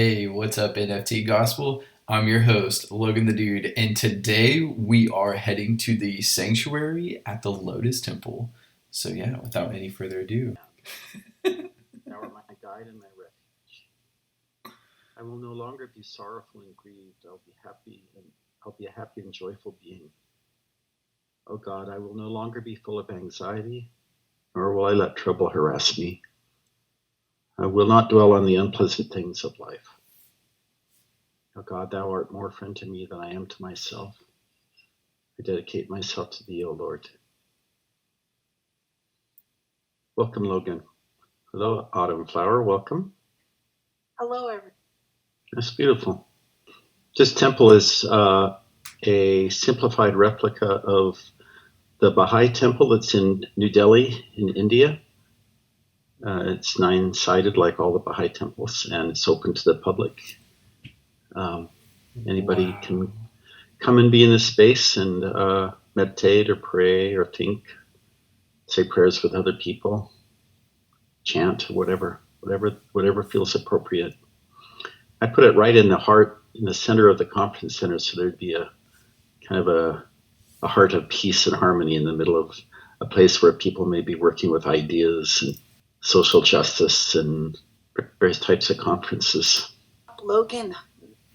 Hey, what's up, NFT Gospel? I'm your host, Logan the Dude, and today we are heading to the sanctuary at the Lotus Temple. So, yeah, without any further ado. Thou art my guide and my refuge. I will no longer be sorrowful and grieved. I'll be a happy and joyful being. O God, I will no longer be full of anxiety, nor will I let trouble harass me. I will not dwell on the unpleasant things of life. O God, thou art more friend to me than I am to myself. I dedicate myself to thee, O Lord. Welcome, Logan. Hello, Autumn Flower. Welcome. Hello, everyone. That's beautiful. This temple is a simplified replica of the Bahai Temple that's in New Delhi in India. It's 9-sided like all the Bahai temples, and it's open to the public. Anybody can come and be in this space and meditate or pray or think, say prayers with other people, chant, or whatever feels appropriate. I put it right in the heart, in the center of the conference center, so there'd be a kind of a heart of peace and harmony in the middle of a place where people may be working with ideas and social justice and various types of conferences. Logan,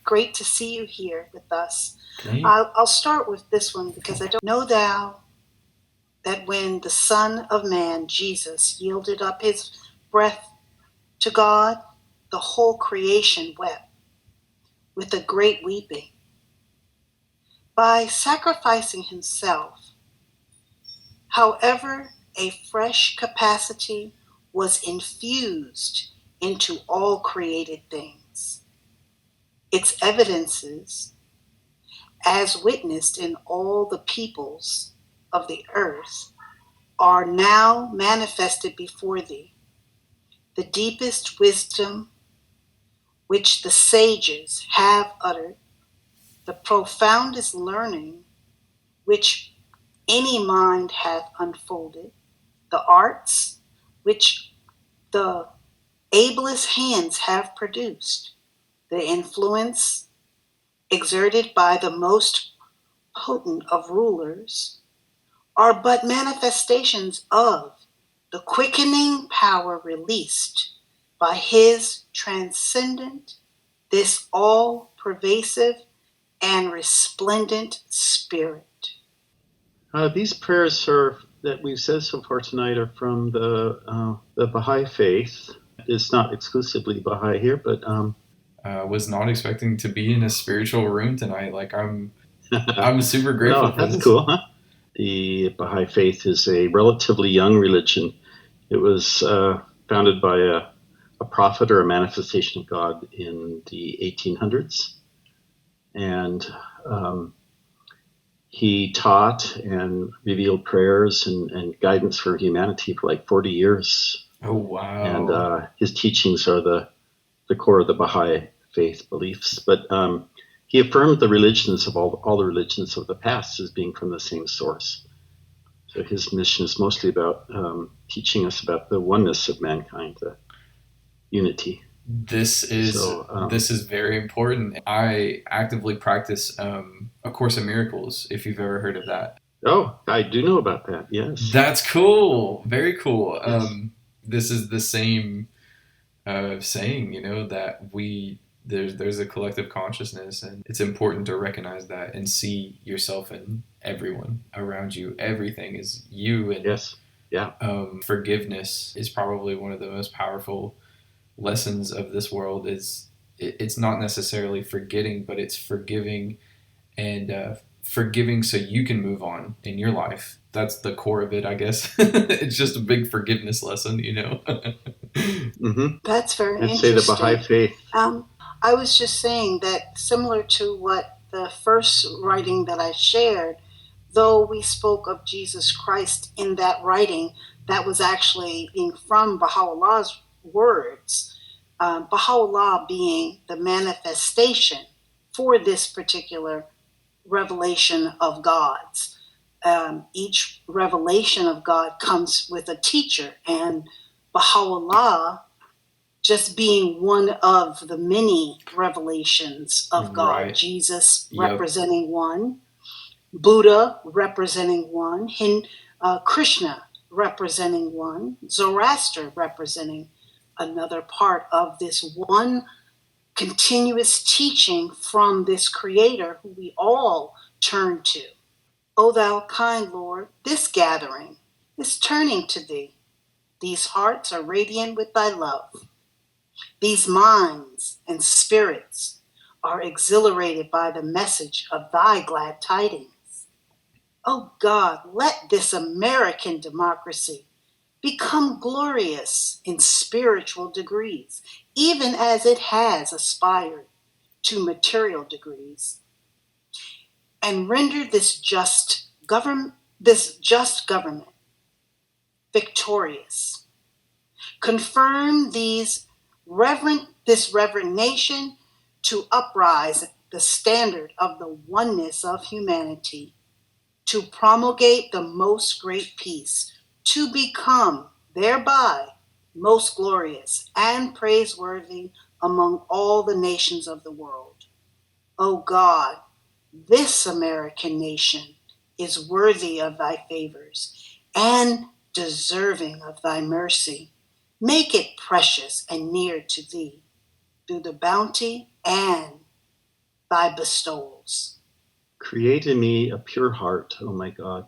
great to see you here with us. Great. I'll start with this one because I don't know thou that when the Son of Man, Jesus, yielded up his breath to God, the whole creation wept with a great weeping. By sacrificing himself, however, a fresh capacity was infused into all created things. Its evidences, as witnessed in all the peoples of the earth, are now manifested before thee. The deepest wisdom which the sages have uttered, the profoundest learning which any mind hath unfolded, the arts which the ablest hands have produced, the influence exerted by the most potent of rulers, are but manifestations of the quickening power released by his transcendent, this all-pervasive and resplendent spirit. These prayers that we've said so far tonight are from the Bahai faith. It's not exclusively Bahai here, but was not expecting to be in a spiritual room tonight. I'm super grateful for that's this. cool, huh? The Bahai faith is a relatively young religion. It was founded by a prophet or a manifestation of God in the 1800s. And he taught and revealed prayers and guidance for humanity for like 40 years. Oh, wow. And his teachings are the core of the Baha'i faith beliefs. But he affirmed the religions of all the religions of the past as being from the same source. So his mission is mostly about teaching us about the oneness of mankind, the unity. This is very important. I actively practice A Course in Miracles, if you've ever heard of that. Oh, I do know about that, yes. That's cool. Very cool. Yes. This is the same saying, that there's a collective consciousness, and it's important to recognize that and see yourself and everyone around you. Everything is you. And yes. Yeah. Forgiveness is probably one of the most powerful lessons of this world. It's not necessarily forgetting, but it's forgiving, and forgiving so you can move on in your life. That's the core of it, I guess. It's just a big forgiveness lesson, Mm-hmm. That's very I'd interesting. say the Baha'i faith. I was just saying that similar to what the first writing that I shared, though we spoke of Jesus Christ in that writing, that was actually from Baha'u'llah's words, Baha'u'llah being the manifestation for this particular revelation of God's. Each revelation of God comes with a teacher, and Baha'u'llah just being one of the many revelations of God. Right. Jesus Yep. representing one, Buddha representing one, Krishna representing one, Zoroaster representing another part of this one continuous teaching from this creator who we all turn to. O thou kind Lord, this gathering is turning to thee. These hearts are radiant with thy love. These minds and spirits are exhilarated by the message of thy glad tidings. O God, let this American democracy become glorious in spiritual degrees, even as it has aspired to material degrees, and render this just government victorious. Confirm this reverent nation to uprise the standard of the oneness of humanity, to promulgate the most great peace, to become thereby most glorious and praiseworthy among all the nations of the world. O God, this American nation is worthy of thy favors and deserving of thy mercy. Make it precious and near to thee through the bounty and thy bestowals. Create in me a pure heart, O my God,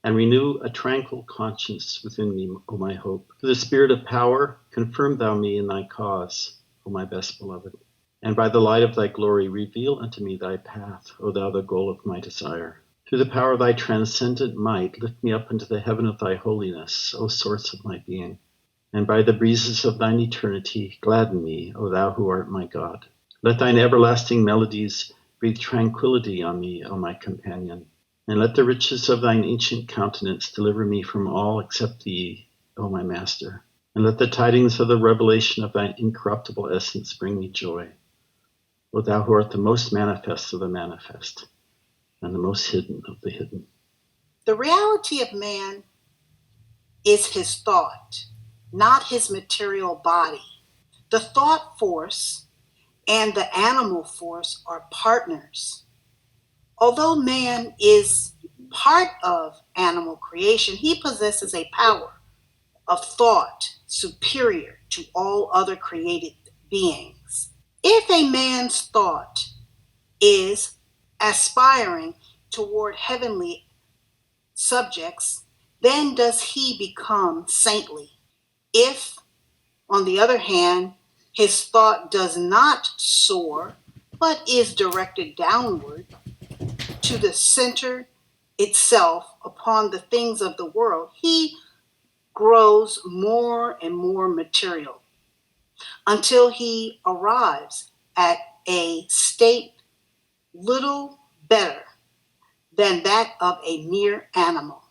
and renew a tranquil conscience within me, O my hope. Through the spirit of power, confirm thou me in thy cause, O my best beloved. And by the light of thy glory, reveal unto me thy path, O thou the goal of my desire. Through the power of thy transcendent might, lift me up into the heaven of thy holiness, O source of my being. And by the breezes of thine eternity, gladden me, O thou who art my God. Let thine everlasting melodies breathe tranquility on me, O my companion. And let the riches of thine ancient countenance deliver me from all except thee, O my master. And let the tidings of the revelation of thine incorruptible essence bring me joy, O thou who art the most manifest of the manifest, and the most hidden of the hidden. The reality of man is his thought, not his material body. The thought force and the animal force are partners. Although man is part of animal creation, he possesses a power of thought superior to all other created beings. If a man's thought is aspiring toward heavenly subjects, then does he become saintly. If, on the other hand, his thought does not soar, but is directed downward to the center itself upon the things of the world, he grows more and more material until he arrives at a state little better than that of a mere animal.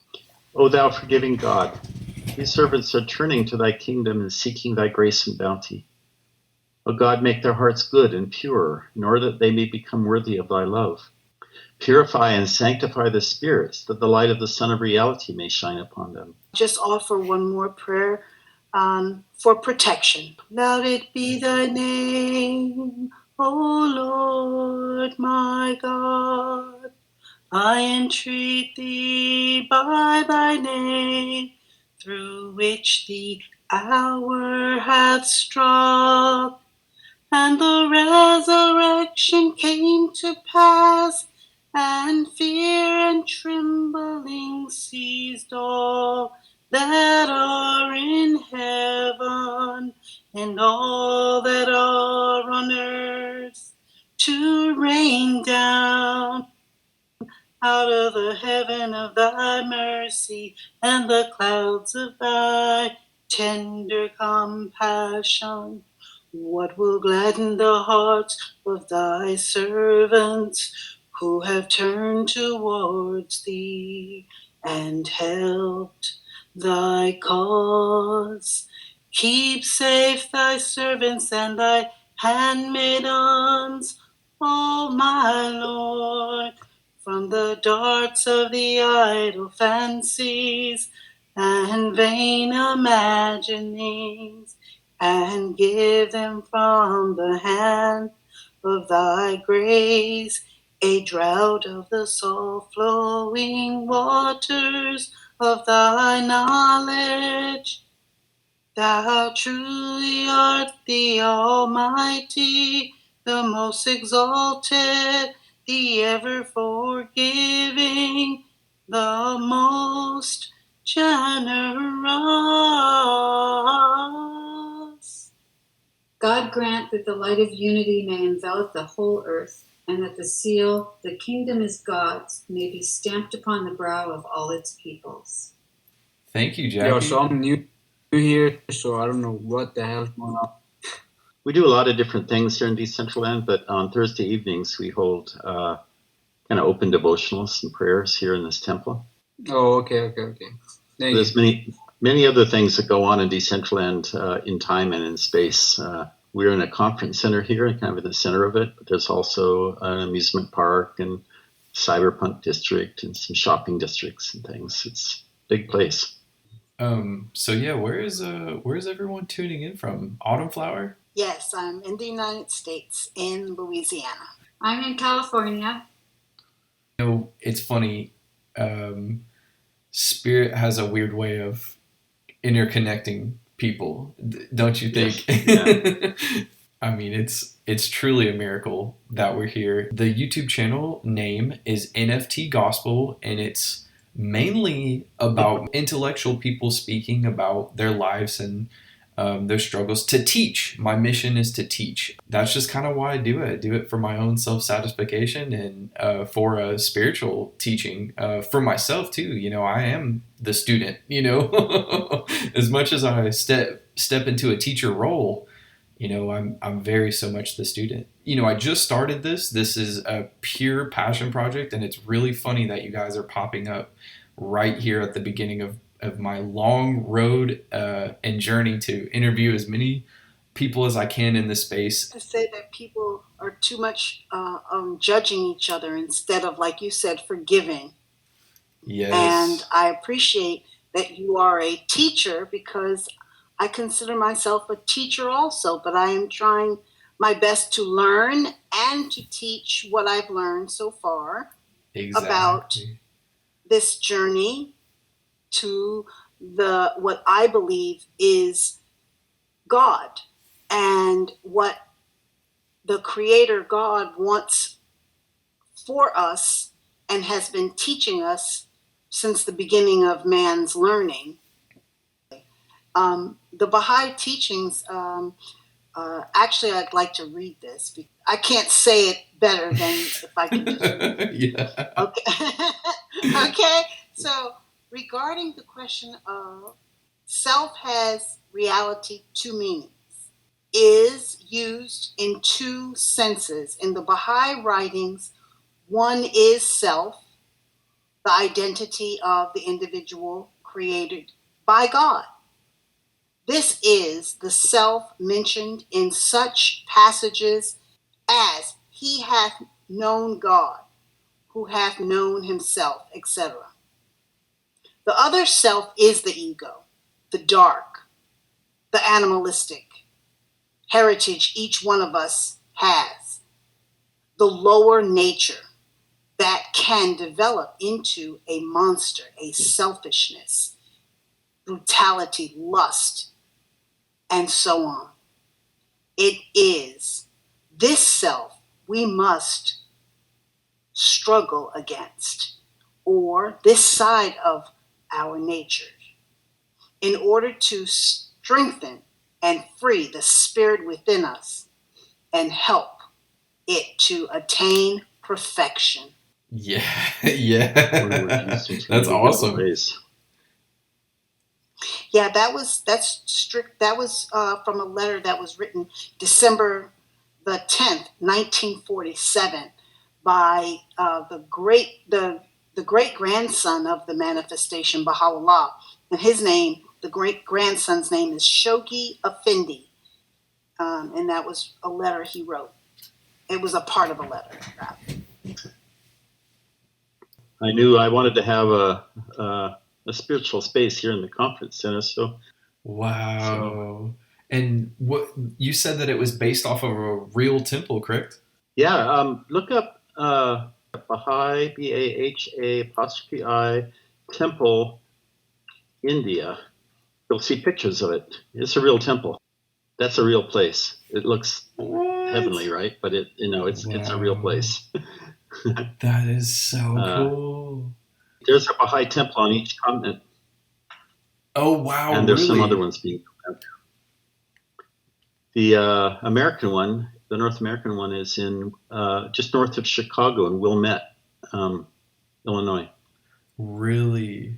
O thou forgiving God, these servants are turning to thy kingdom and seeking thy grace and bounty. O God, make their hearts good and pure, in order that they may become worthy of thy love. Purify and sanctify the spirits, that the light of the Sun of Reality may shine upon them. Just offer one more prayer for protection. Lauded be thy name, O Lord my God. I entreat thee by thy name, through which the hour hath struck, and the resurrection came to pass, and fear and trembling seized all that are in heaven and all that are on earth, to rain down out of the heaven of thy mercy and the clouds of thy tender compassion. What will gladden the hearts of thy servants who have turned towards thee and helped thy cause? Keep safe thy servants and thy handmaidens, O my Lord, from the darts of the idle fancies and vain imaginings, and give them from the hand of thy grace a draught of the soul flowing waters of thy knowledge. Thou truly art the Almighty, the most exalted, the ever forgiving, the most generous. God grant that the light of unity may envelop the whole earth, and that the seal, the kingdom is God's, may be stamped upon the brow of all its peoples. Thank you, Jackie. Yo, so I'm new here, so I don't know what the hell's going on. We do a lot of different things here in Decentraland, but on Thursday evenings we hold kind of open devotionals and prayers here in this temple. Oh, okay. Thank There's many other things that go on in Decentraland in time and in space. We're in a conference center here, kind of in the center of it, but there's also an amusement park and cyberpunk district and some shopping districts and things. It's a big place. So yeah, where's everyone tuning in from? Autumn Flower? Yes, I'm in the United States, in Louisiana. I'm in California. You know, it's funny. Spirit has a weird way of interconnecting people, don't you think? Yes. Yeah. I mean, it's truly a miracle that we're here. The YouTube channel name is NFT Gospel, and it's mainly about intellectual people speaking about their lives and their struggles to teach. My mission is to teach. That's just kind of why I do it. I do it for my own self-satisfaction and for a spiritual teaching for myself too. You know, I am the student, you know, as much as I step into a teacher role, you know, I'm very so much the student. You know, I just started this. This is a pure passion project, and it's really funny that you guys are popping up right here at the beginning of my long road and journey to interview as many people as I can in this space. To say that people are too much judging each other instead of, like you said, forgiving. Yes. And I appreciate that you are a teacher, because I consider myself a teacher also, but I am trying my best to learn and to teach what I've learned so far about this journey to what I believe is God and what the Creator God wants for us and has been teaching us since the beginning of man's learning. The Bahai teachings, actually I'd like to read this. I can't say it better than if I can just read it. Yeah. Okay. Okay, so regarding the question of self has reality two meanings, is used in two senses. In the Baha'i writings, one is self, the identity of the individual created by God. This is the self mentioned in such passages as he hath known God, who hath known himself, etc. The other self is the ego, the dark, the animalistic heritage each one of us has, the lower nature that can develop into a monster, a selfishness, brutality, lust, and so on. It is this self we must struggle against, or this side of our nature, in order to strengthen and free the spirit within us and help it to attain perfection. Yeah. That's awesome. Yeah, that's strict. That was from a letter that was written December the 10th, 1947, by the great grandson of the Manifestation, Baha'u'llah, and his name, the great grandson's name, is Shoghi Effendi, and that was a letter he wrote. It was a part of a letter. I knew I wanted to have a spiritual space here in the conference center, so wow. And what you said that it was based off of a real temple, correct? Yeah, look up Bahai, Baha Temple, India. You'll see pictures of it. It's a real temple. That's a real place. It looks What? heavenly, right? But it's a real Wow. place. That is so Uh, cool. there's a Bahai Temple on each continent, Oh wow, and there's some other really? ones being. The American one, the North American one, is in just north of Chicago in Wilmette, Illinois. Really?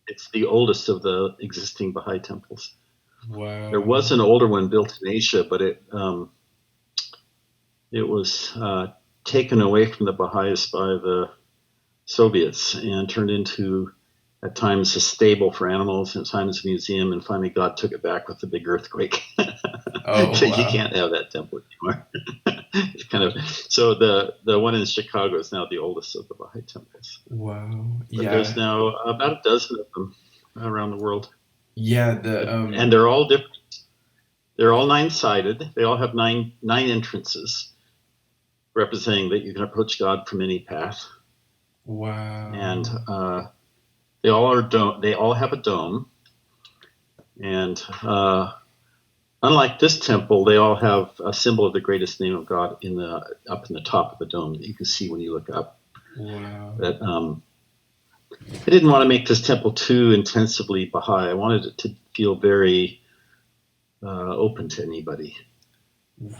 It's the oldest of the existing Baha'i temples. There was Wow. an older one built in Asia, but it was taken away from the Baha'is by the Soviets and turned into, at times, a stable for animals, at times a museum, and finally God took it back with a big earthquake. Oh So you wow. can't have that temple anymore. It's kind of so the one in Chicago is now the oldest of the Baha'i temples. Wow. But there's Yeah. now about a dozen of them around the world, Yeah, the and they're all different. They're all nine-sided. They all have nine entrances, representing that you can approach God from any path. And wow. they all have a dome, and unlike this temple, they all have a symbol of the greatest name of God up in the top of the dome that you can see when you look up. Wow. That I didn't want to make this temple too intensively Baha'i. I wanted it to feel very open to anybody.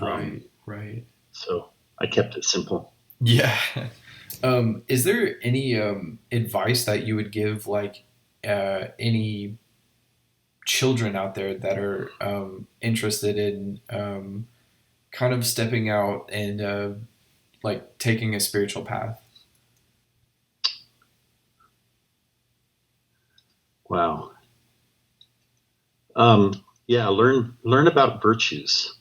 Right, right. So I kept it simple. Yeah. Is there any advice that you would give like any children out there that are interested in kind of stepping out and like taking a spiritual path? Wow. Yeah, learn about virtues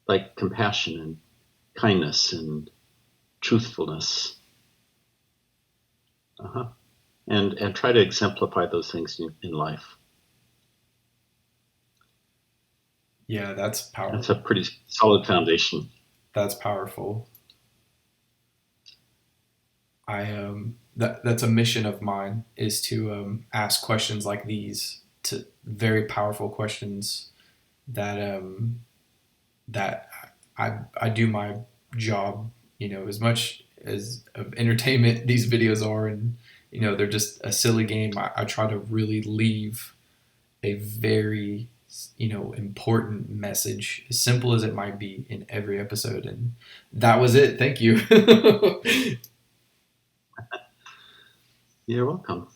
like compassion and kindness and truthfulness, uh-huh. And try to exemplify those things in life. Yeah, That's a pretty solid foundation. that's powerful. That's a mission of mine is to ask questions like these to very powerful questions that that I do my job, as much as of entertainment these videos are, and they're just a silly game. I try to really leave a very important message, as simple as it might be, in every episode. And that was it. Thank you. You're welcome.